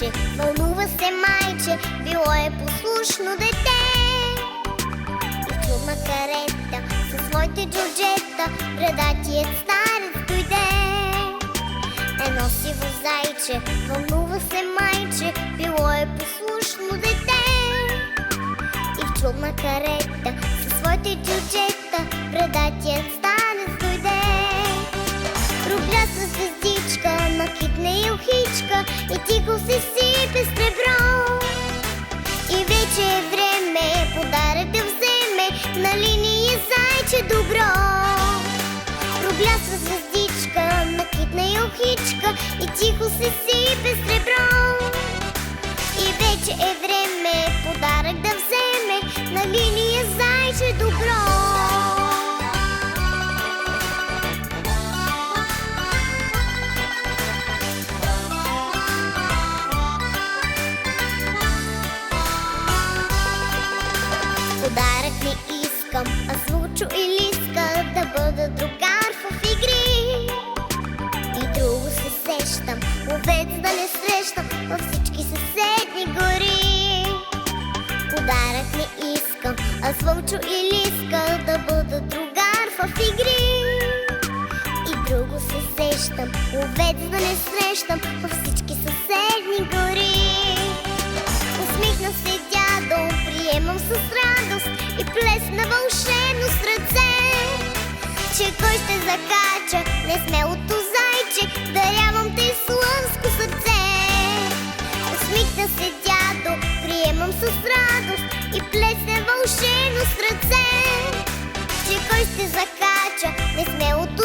майче, вълнува се майче, било е послушно дете. И в чудна карета със своите джуджета брадатият старец дойде. Едно сиво зайче, вълнува се майче, било е послушно дете. И в чудна карета със своите джуджета брадатият старец дойде. Проблясва звездичка, накитне и ухичка и тихо се сипе с ребро. И вече е време подарък да вземе, нали ни е зайче добро. Проблясва звездичка, накитне и ухичка и тихо се сипе с ребро. И вече е време подарък да вземе, нали ни е зайче добро. Подарък не искам, а Случо и Лиска да бъда другар в игри. И друго се сещам, овец да не срещам във всички съседни гори. Подарък не искам, а Случо и Лиска да бъда другар в игри. И друго се сещам, овец да не срещам във всички съседни гори. Усмихна се дядо, приемам с радост и плесна вълшебно с ръце. Че кой ще закача несмелото зайче, дарявам те слънско сърце. Усмихна се дядо, приемам с радост и плесна вълшебно с ръце. Че кой ще закача несмелото